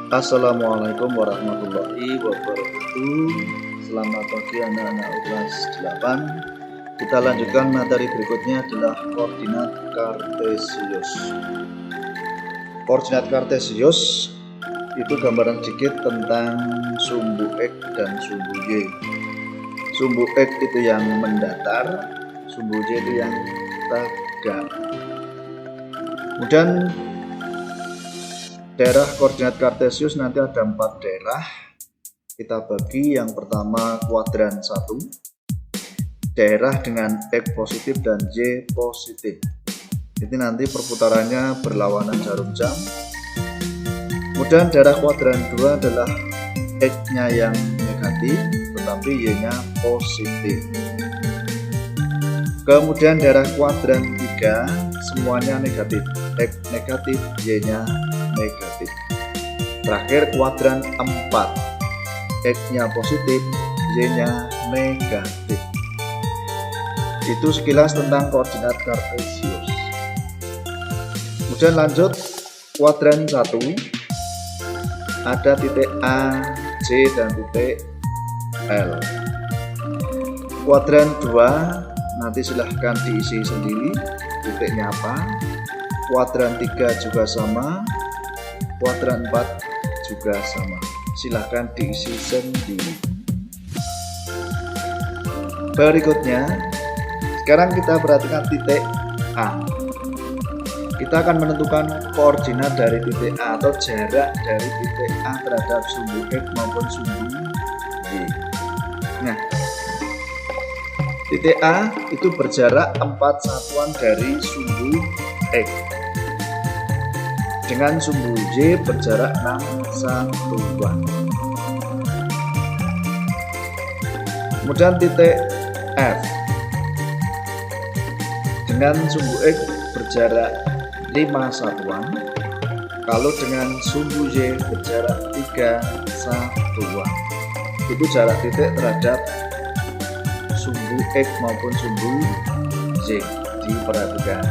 Assalamualaikum warahmatullahi wabarakatuh. Selamat pagi anak-anak kelas 8. Kita lanjutkan materi berikutnya adalah koordinat kartesius. Koordinat kartesius itu gambaran sedikit tentang sumbu X dan sumbu Y. Sumbu X itu yang mendatar, sumbu Y itu yang tegak. Kemudian daerah koordinat kartesius nanti ada 4 daerah. Kita bagi, yang pertama kuadran 1, daerah dengan X positif dan Y positif. Jadi nanti perputarannya berlawanan jarum jam. Kemudian daerah kuadran 2 adalah X-nya yang negatif tetapi Y-nya positif. Kemudian daerah kuadran 3 semuanya negatif, X negatif, Y-nya negatif. Terakhir kuadran 4, X-nya positif, Y-nya negatif. Itu sekilas tentang koordinat kartesius. Kemudian lanjut kuadran 1, ada titik A, J, dan titik L. Kuadran 2 nanti silahkan diisi sendiri titiknya apa. Kuadran 3 juga sama, kuadran 4 juga sama, silahkan diisi sendiri. Berikutnya sekarang kita perhatikan titik A. Kita akan menentukan koordinat dari titik A atau jarak dari titik A terhadap sumbu X maupun sumbu Y. Nah, titik A itu berjarak 4 satuan dari sumbu X, dengan sumbu Y berjarak 6 satuan. Kemudian titik F dengan sumbu X berjarak 5 satuan, kalau dengan sumbu Y berjarak 3 satuan. Itu jarak titik terhadap sumbu X maupun sumbu Y, diperhatikan.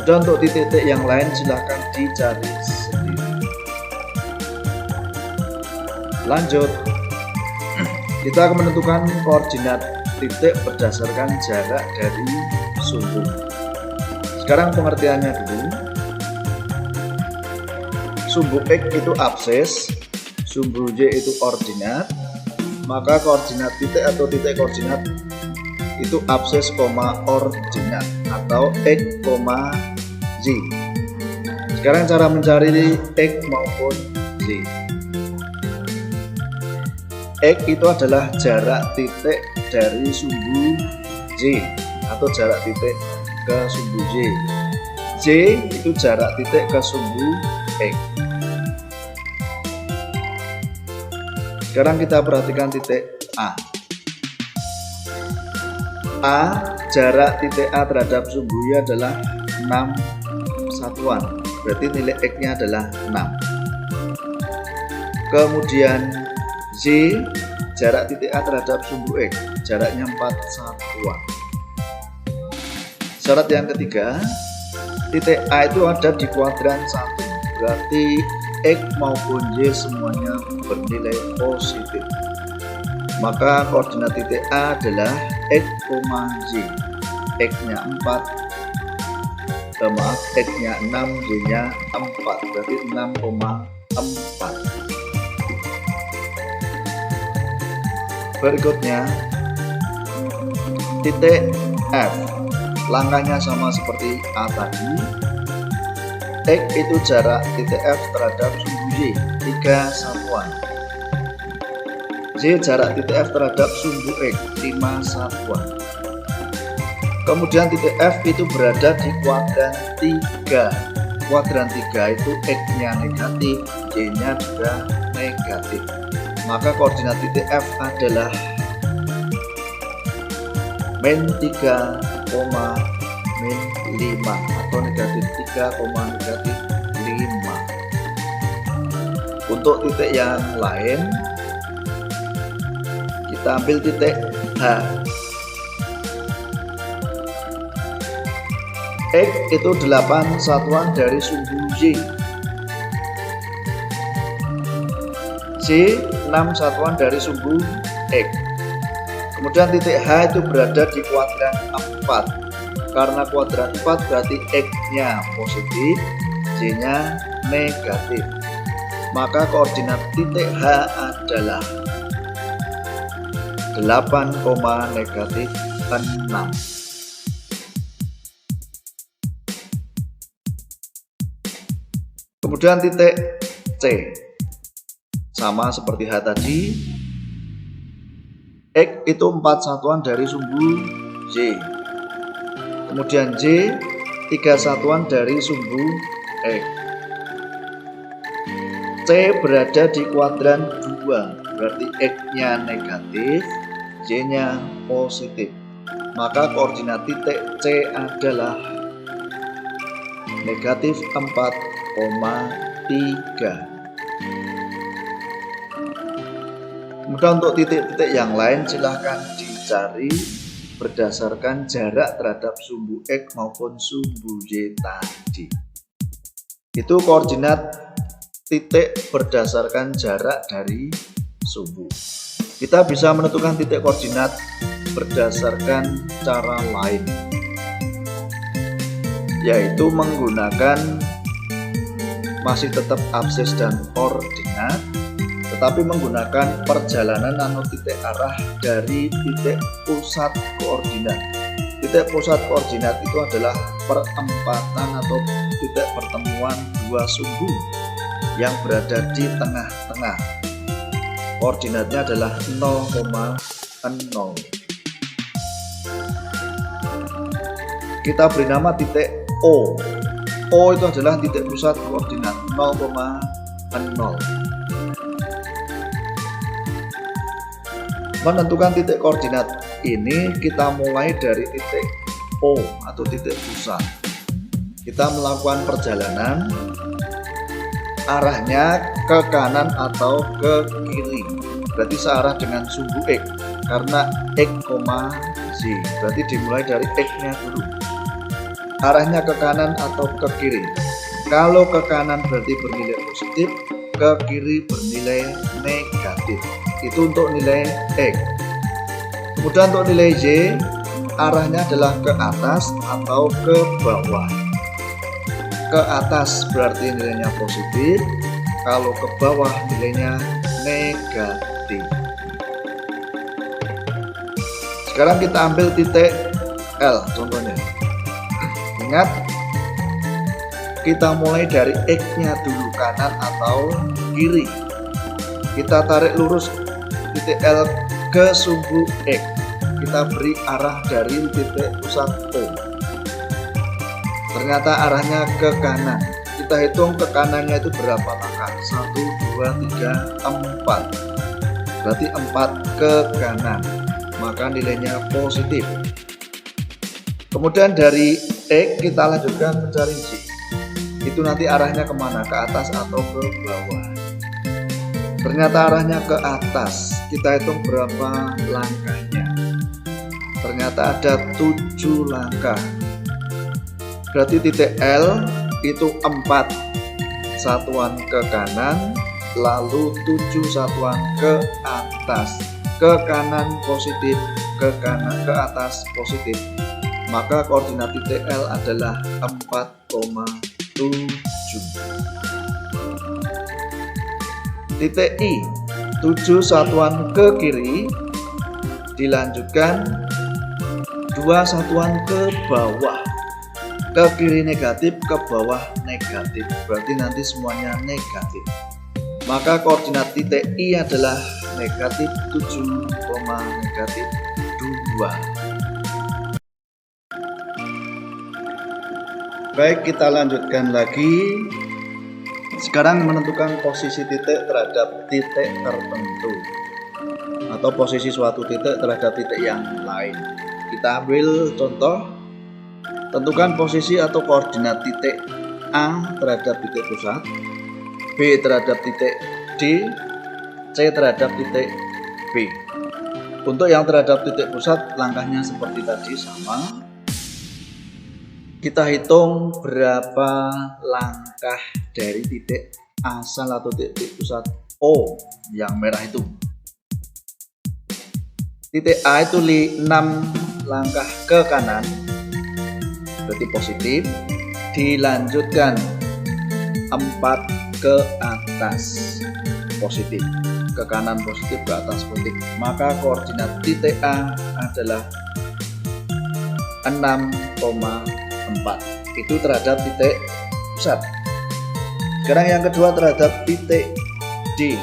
Dan untuk titik-titik yang lain silahkan dicari sendiri. Lanjut, kita akan menentukan koordinat titik berdasarkan jarak dari sumbu. Sekarang pengertiannya dulu. Sumbu X itu absis, sumbu Y itu ordinat. Maka koordinat titik atau titik koordinat itu absis, ordinat atau X, Y. Sekarang cara mencari X maupun Y. X itu adalah jarak titik dari sumbu Y atau jarak titik ke sumbu Y. Y itu jarak titik ke sumbu X. Sekarang kita perhatikan titik A. A, jarak titik A terhadap sumbu Y adalah 6 satuan, berarti nilai X-nya adalah 6. Kemudian Y, jarak titik A terhadap sumbu X, jaraknya 4 satuan. Syarat yang ketiga, titik A itu ada di kuadran 1, berarti X maupun Y semuanya bernilai positif. Maka koordinat titik A adalah X, Y. X-nya 4, X-nya 6, Y-nya 4, berarti 6,4. Berikutnya titik F, langkahnya sama seperti A tadi. X itu jarak titik F terhadap sumbu Y, 3 satuan. Y jarak titik F terhadap sumbu X, 5 satuan. Kemudian titik F itu berada di kuadran 3. Kuadran 3 itu X-nya negatif, Y-nya juga negatif. Maka koordinat titik F adalah min 3, min 5 atau negatif 3, negatif 5. Untuk titik yang lain kita ambil titik H. X itu 8 satuan dari sumbu Y. J 6 satuan dari sumbu X. Kemudian titik H itu berada di kuadran 4. Karena kuadran 4 berarti X-nya positif, Y-nya negatif. Maka koordinat titik H adalah 8, negatif 6. Kemudian titik C sama seperti H tadi, X itu 4 satuan dari sumbu Y. Kemudian Y 3 satuan dari sumbu X. C berada di kuadran 2, berarti X-nya negatif, Y-nya positif. Maka koordinat titik C adalah negatif 4,3. Kemudian untuk titik-titik yang lain silahkan dicari berdasarkan jarak terhadap sumbu X maupun sumbu Y tadi. Itu koordinat titik berdasarkan jarak dari sumbu. Kita bisa menentukan titik koordinat berdasarkan cara lain, yaitu menggunakan masih tetap absis dan koordinat, tetapi menggunakan perjalanan atau titik arah dari titik pusat koordinat. Titik pusat koordinat itu adalah perempatan atau titik pertemuan dua sumbu yang berada di tengah-tengah. Koordinatnya adalah 0,0. Kita beri nama titik O. O itu adalah titik pusat koordinat 0,0. Menentukan titik koordinat ini kita mulai dari titik O atau titik pusat. Kita melakukan perjalanan, arahnya ke kanan atau ke kiri, berarti searah dengan sumbu X. Karena X, Y, berarti dimulai dari X-nya dulu. Arahnya ke kanan atau ke kiri. Kalau ke kanan berarti bernilai positif, ke kiri bernilai negatif. Itu untuk nilai X. Kemudian untuk nilai Y, arahnya adalah ke atas atau ke bawah. Ke atas berarti nilainya positif, kalau ke bawah nilainya negatif. Sekarang kita ambil titik L contohnya. Ingat, kita mulai dari X-nya dulu, kanan atau kiri. Kita tarik lurus titik L ke sumbu X. Kita beri arah dari titik pusat O. Ternyata arahnya ke kanan. Kita hitung ke kanannya itu berapa langkah? 1, 2, 3, 4. Berarti 4 ke kanan. Maka nilainya positif. Kemudian dari X kita lanjutkan mencari Y. Itu nanti arahnya kemana? Ke atas atau ke bawah? Ternyata arahnya ke atas. Kita hitung berapa langkahnya. Ternyata ada 7 langkah. Berarti titik L itu 4 satuan ke kanan, lalu 7 satuan ke atas. Ke kanan positif, ke kanan ke atas positif. Maka koordinat titik L adalah 4,7. Titik I 7 satuan ke kiri, dilanjutkan 2 satuan ke bawah. Ke kiri negatif, ke bawah negatif, berarti nanti semuanya negatif. Maka koordinat titik I adalah negatif 7, negatif 2. Baik, kita lanjutkan lagi. Sekarang menentukan posisi titik terhadap titik tertentu, atau posisi suatu titik terhadap titik yang lain. Kita ambil contoh. Tentukan posisi atau koordinat titik A terhadap titik pusat, B terhadap titik D, C terhadap titik B. Untuk yang terhadap titik pusat, langkahnya seperti tadi sama. Kita hitung berapa langkah dari titik asal atau titik pusat O yang merah itu. Titik A itu 6 langkah ke kanan, berarti positif. Dilanjutkan 4 ke atas, positif. Ke kanan positif, ke atas positif. Maka koordinat titik A adalah 6,4. Itu terhadap titik pusat. Sekarang yang kedua terhadap titik D.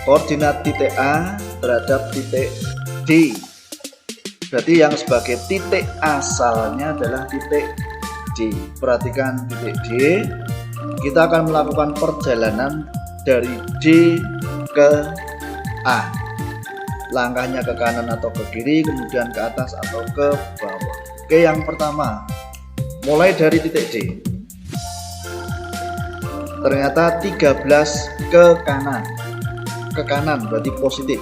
Koordinat titik A terhadap titik D. Berarti yang sebagai titik asalnya adalah titik D. Perhatikan titik D. Kita akan melakukan perjalanan dari D ke A. Langkahnya ke kanan atau ke kiri, kemudian ke atas atau ke bawah. Oke, yang pertama, mulai dari titik D. Ternyata 13 ke kanan. Ke kanan berarti positif.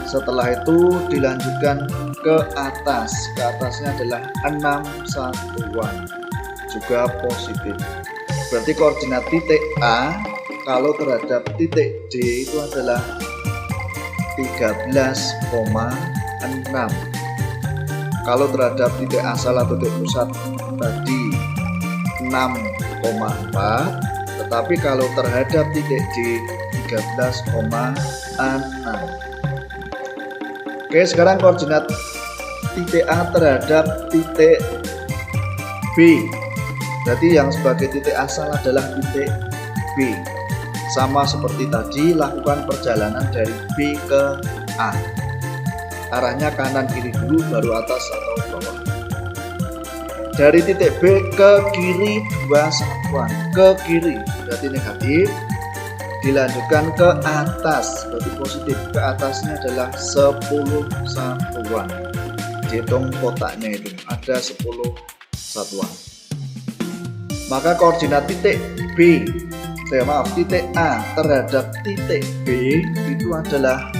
Setelah itu dilanjutkan ke atas. Ke atasnya adalah 6 satuan, juga positif. Berarti koordinat titik A kalau terhadap titik D itu adalah 13,6. Kalau terhadap titik asal atau titik pusat tadi 6,4, tetapi kalau terhadap titik D 13,6. Oke, sekarang koordinat titik A terhadap titik B. Berarti yang sebagai titik asal adalah titik B. Sama seperti tadi, lakukan perjalanan dari B ke A. Arahnya kanan kiri dulu, baru atas atau bawah. Dari titik B ke kiri 2 satuan. Ke kiri berarti negatif. Dilanjutkan ke atas berarti positif. Ke atasnya adalah 10 satuan. Dihitung kotaknya itu ada 10 satuan. Maka koordinat titik titik A terhadap titik B itu adalah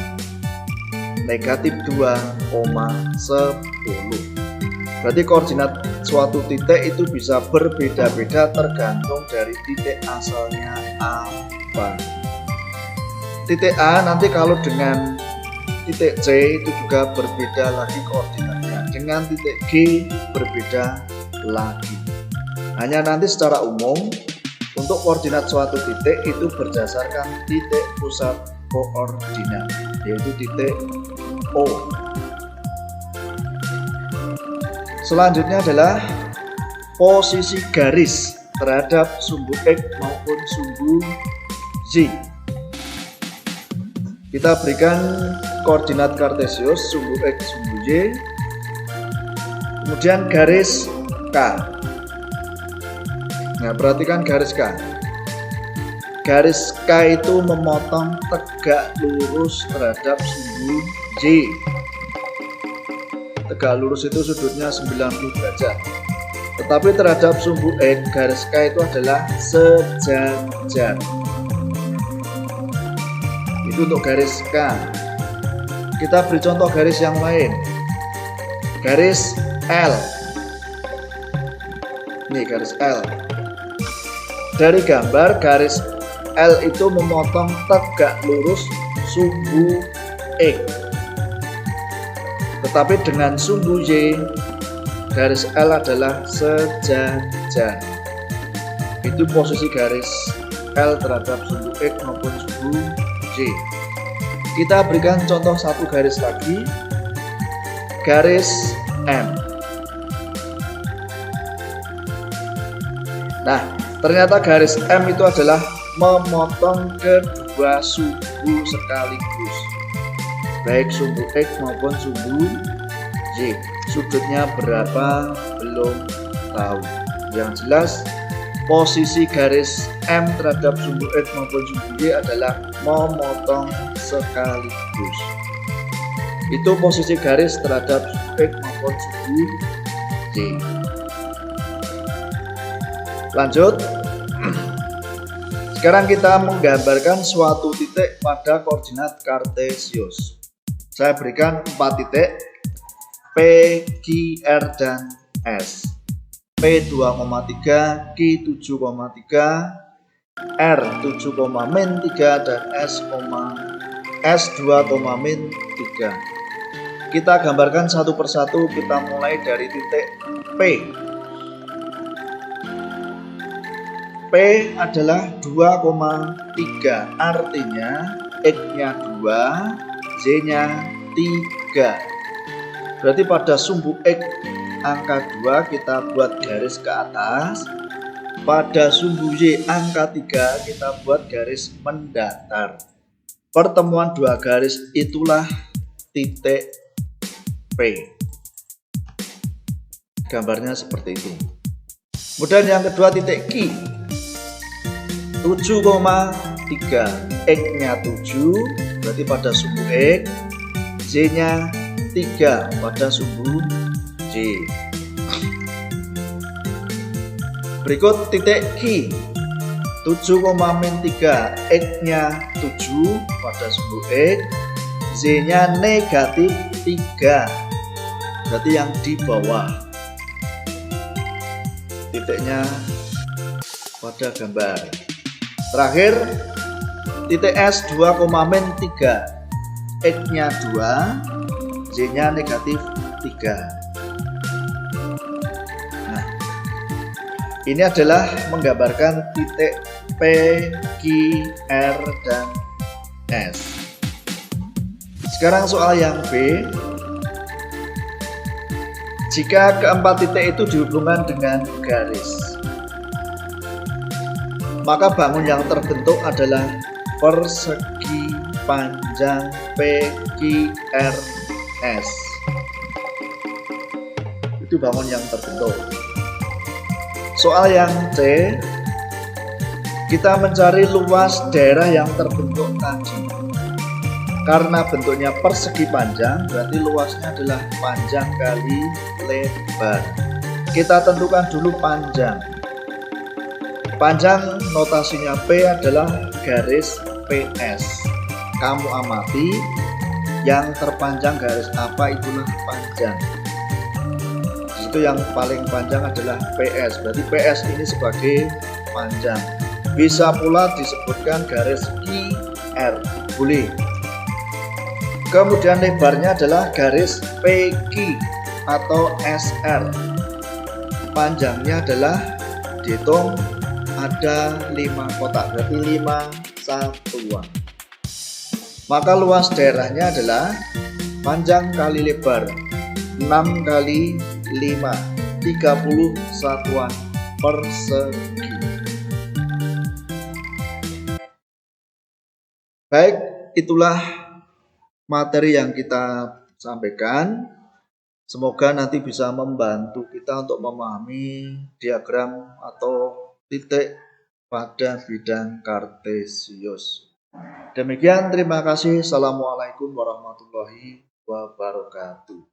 negatif 2,10. Berarti koordinat suatu titik itu bisa berbeda-beda tergantung dari titik asalnya apa. Titik A nanti kalau dengan titik C itu juga berbeda lagi koordinatnya. Dengan titik G berbeda lagi. Hanya nanti secara umum untuk koordinat suatu titik itu berdasarkan titik pusat koordinat, yaitu titik O. Selanjutnya adalah posisi garis terhadap sumbu X maupun sumbu Y. Kita berikan koordinat kartesius sumbu X, sumbu Y, kemudian garis K. Nah, perhatikan garis K. Garis K itu memotong tegak lurus terhadap sumbu Y. Tegak lurus itu sudutnya 90 derajat. Tetapi terhadap sumbu X, garis K itu adalah sejajar. Itu untuk garis K. Kita beri contoh garis yang lain. Garis L. Ini garis L. Dari gambar, garis L itu memotong tegak lurus sumbu X. Tetapi dengan sumbu Y, garis L adalah sejajar. Itu posisi garis L terhadap sumbu X maupun sumbu Y. Kita berikan contoh satu garis lagi, garis M. Nah, ternyata garis M itu adalah memotong kedua sumbu sekaligus, baik sumbu X maupun sumbu Y. Sudutnya berapa belum tahu. Yang jelas posisi garis M terhadap sumbu X maupun sumbu Y adalah memotong sekaligus. Itu posisi garis terhadap sumbu X maupun sumbu Y. Lanjut. Sekarang kita menggambarkan suatu titik pada koordinat kartesius. Saya berikan 4 titik P, Q, R, dan S. P 2,3, Q 7,3, R 7, min 3 dan S 2, min 3. Kita gambarkan satu persatu, kita mulai dari titik P. P adalah 2,3, artinya X-nya 2, Z-nya 3. Berarti pada sumbu X angka 2 kita buat garis ke atas, pada sumbu Y angka 3 kita buat garis mendatar. Pertemuan dua garis itulah titik P. Gambarnya seperti itu. Kemudian yang kedua titik Q. 7,3, X-nya 7, berarti pada sumbu X, Z-nya 3 pada sumbu Z. Berikut titik Q. 7, min 3, X-nya 7 pada sumbu X, Z-nya negatif 3, berarti yang di bawah. Titiknya pada gambar. Terakhir titik S 2, min 3, X-nya 2, Z-nya negatif 3. Nah, ini adalah menggambarkan titik P, Q, R, dan S. Sekarang soal yang B. Jika keempat titik itu dihubungkan dengan garis, maka bangun yang terbentuk adalah persegi panjang PQRS. Itu bangun yang terbentuk. Soal yang C, kita mencari luas daerah yang terbentuk tadi. Karena bentuknya persegi panjang, berarti luasnya adalah panjang kali lebar. Kita tentukan dulu panjang. Panjang notasinya P adalah garis PS. Kamu amati yang terpanjang garis apa, itulah panjang. Itu yang paling panjang adalah PS. Berarti PS ini sebagai panjang. Bisa pula disebutkan garis QR, boleh. Kemudian lebarnya adalah garis PQ atau SR. Panjangnya adalah dihitung ada 5 kotak, berarti 5 satuan. Maka luas daerahnya adalah panjang kali lebar 6 kali 5, 30 satuan persegi. Baik, itulah materi yang kita sampaikan. Semoga nanti bisa membantu kita untuk memahami diagram atau titik pada bidang kartesius. Demikian, terima kasih. Assalamualaikum warahmatullahi wabarakatuh.